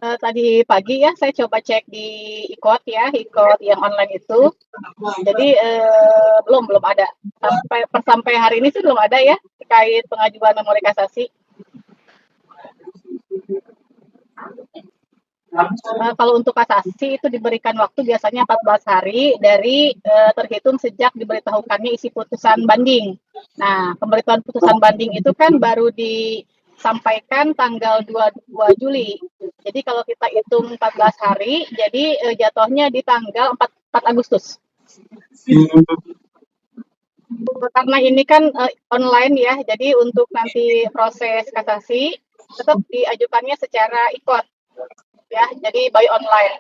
Tadi pagi ya saya coba cek di Ikot ya, Ikot yang online itu. Jadi belum ada. Sampai hari ini sih belum ada ya terkait pengajuan memori kasasi. Kalau untuk kasasi itu diberikan waktu biasanya 14 hari dari terhitung sejak diberitahukannya isi putusan banding. Nah, pemberitahuan putusan banding itu kan baru disampaikan tanggal 22 Juli. Jadi kalau kita hitung 14 hari, jadi jatuhnya di tanggal 4 Agustus. Karena ini kan online ya, jadi untuk nanti proses kasasi tetap diajukannya secara ikut ya, jadi by online.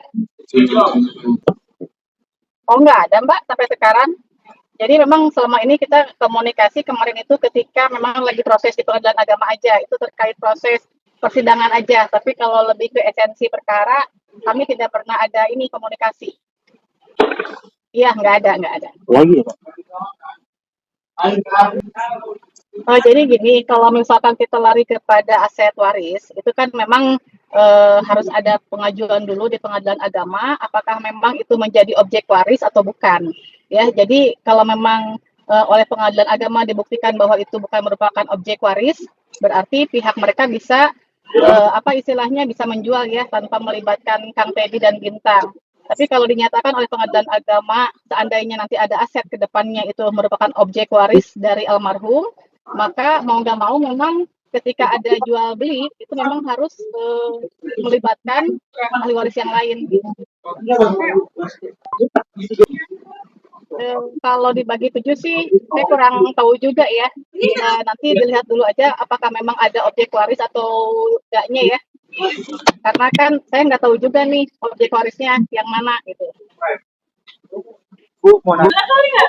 Oh nggak ada Mbak sampai sekarang. Jadi memang selama ini kita komunikasi kemarin itu ketika memang lagi proses di pengadilan agama aja, itu terkait proses persidangan aja. Tapi kalau lebih ke esensi perkara, kami tidak pernah ada ini komunikasi. Iya nggak ada. Lagi ya Pak? Jadi gini, kalau misalkan kita lari kepada aset waris, itu kan memang harus ada pengajuan dulu di pengadilan agama, apakah memang itu menjadi objek waris atau bukan. Ya, jadi kalau memang oleh pengadilan agama dibuktikan bahwa itu bukan merupakan objek waris, berarti pihak mereka bisa apa istilahnya bisa menjual ya tanpa melibatkan Kang Teddy dan Bintang. Tapi kalau dinyatakan oleh pengadilan agama, seandainya nanti ada aset ke depannya itu merupakan objek waris dari almarhum, maka mau nggak mau memang ketika ada jual beli itu memang harus melibatkan ahli waris yang lain. Kalau dibagi 7 sih saya kurang tahu juga ya. Nanti dilihat dulu aja apakah memang ada objek waris atau enggaknya ya. Karena kan saya nggak tahu juga nih objek warisnya yang mana gitu. Bu, mau nanya.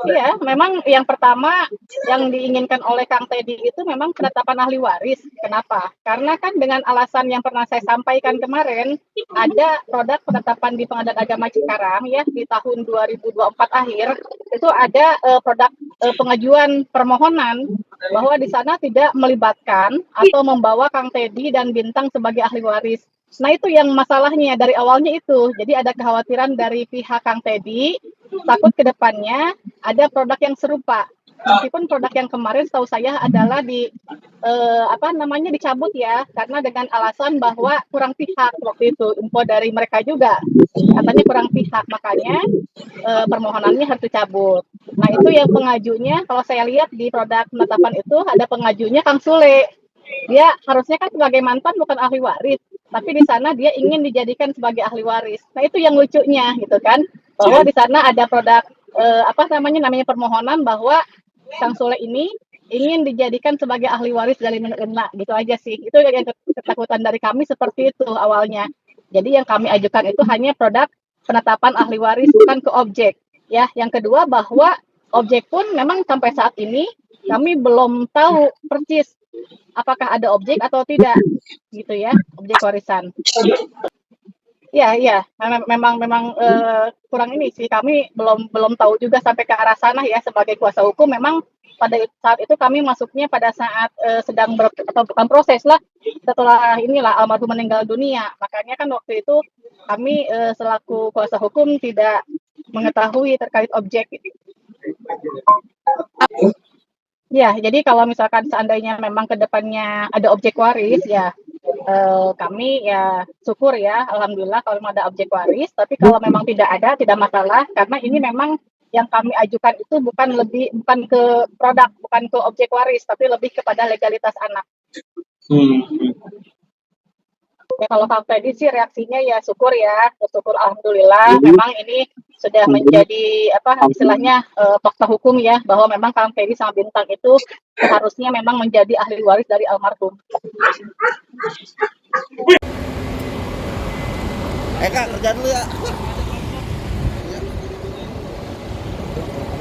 Iya, memang yang pertama yang diinginkan oleh Kang Teddy itu memang penetapan ahli waris. Kenapa? Karena kan dengan alasan yang pernah saya sampaikan kemarin, ada produk penetapan di Pengadilan Agama Cikarang ya di tahun 2024 akhir, itu ada produk pengajuan permohonan bahwa di sana tidak melibatkan atau membawa Kang Teddy dan Bintang sebagai ahli waris. Nah itu yang masalahnya dari awalnya itu. Jadi ada kekhawatiran dari pihak Kang Teddy, takut ke depannya ada produk yang serupa. Meskipun produk yang kemarin setahu saya adalah apa namanya dicabut ya, karena dengan alasan bahwa kurang pihak waktu itu info dari mereka juga katanya kurang pihak, makanya permohonannya harus dicabut. Nah itu yang pengajunya kalau saya lihat di produk penetapan itu ada pengajunya Kang Sule. Dia harusnya kan sebagai mantan bukan ahli waris, tapi di sana dia ingin dijadikan sebagai ahli waris. Nah itu yang lucunya gitu kan, bahwa di sana ada produk apa namanya permohonan bahwa Kang Sule ini ingin dijadikan sebagai ahli waris dari menerima gitu aja sih. Itu yang ketakutan dari kami seperti itu awalnya. Jadi yang kami ajukan itu hanya produk penetapan ahli waris bukan ke objek. Ya, yang kedua bahwa objek pun memang sampai saat ini kami belum tahu persis apakah ada objek atau tidak gitu ya, objek warisan. Iya, memang kurang ini sih, kami belum tahu juga sampai ke arah sana ya sebagai kuasa hukum. Memang pada saat itu kami masuknya pada saat sedang atau bukan proses lah setelah inilah almarhum meninggal dunia. Makanya kan waktu itu kami selaku kuasa hukum tidak mengetahui terkait objek. Ya, jadi kalau misalkan seandainya memang ke depannya ada objek waris ya kami ya syukur ya, alhamdulillah kalau memang ada objek waris. Tapi kalau memang tidak ada, tidak masalah karena ini memang yang kami ajukan itu bukan ke produk, bukan ke objek waris, tapi lebih kepada legalitas anak. Ya kalau Kang Teddy sih reaksinya ya syukur ya, syukur alhamdulillah memang ini sudah menjadi apa istilahnya fakta hukum ya bahwa memang Kang Teddy sama Bintang itu seharusnya memang menjadi ahli waris dari almarhum. Kak, kerja dulu ya.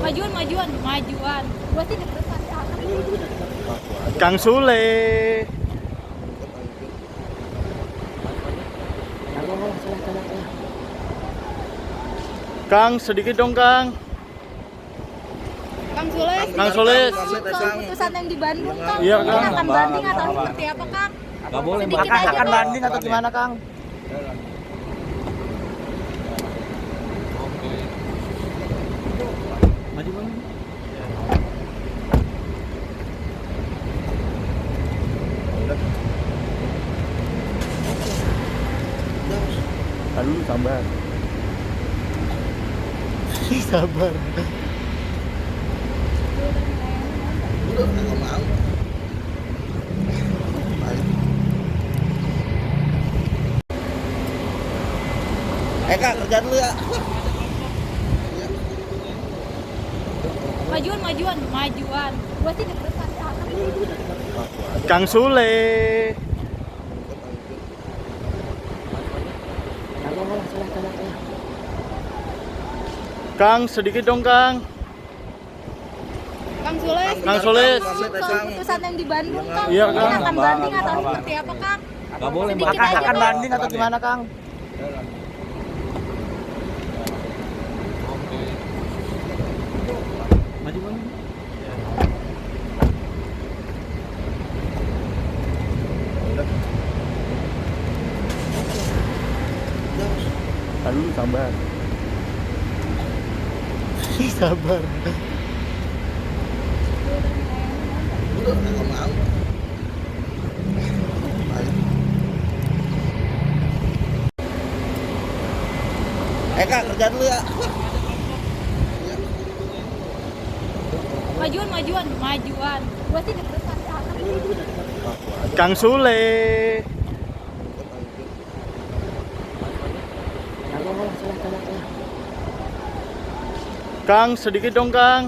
Majuan. Gua sih deketan ya. Kang Sule. Kang, sedikit dong, Kang. Kang Sule. Kang Sule. Soal putusan yang di Bandung, Kang. Iya, Ini Kang. akan banding atau seperti apa, Kang? Nggak boleh, Sedikit Bang. aja, Akan Bang. banding atau gimana, Kang? Maju Bang. Aduh, sabar. Sabar. Udah nggak mau. Kak, kerja dulu ya. Majuan. Gua sih deg-degan ya. Kang Sule. Kang, sedikit dong, Kang. Kang Sule, Kang Sule. soal putusan yang di Bandung, Kang. Iya, Mungkin Kang. akan banding atau seperti apa, Kang? Nggak boleh, Sedikit Bang. aja, Akan Bang. banding atau gimana, Kang? Maju Bang. Aduh, sabar. Sabar. Udah nggak mau. Kak, kerja dulu ya. Majuan. Gua sih deg-degan ya. Kang Sule. Kang, sedikit dong, Kang.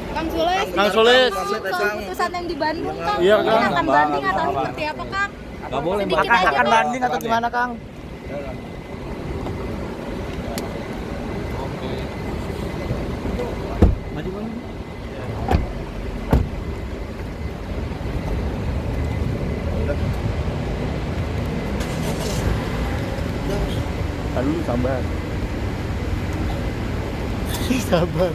Kang Sule, Kang Sule. soal putusan yang di Bandung, Kang. Iya, Mungkin Kang. akan banding atau seperti apa, Kang? Nggak boleh, Bang. Sedikit aja, Akan Bang. banding atau gimana, Kang? Maju Bang. Aduh, sabar. Sabar.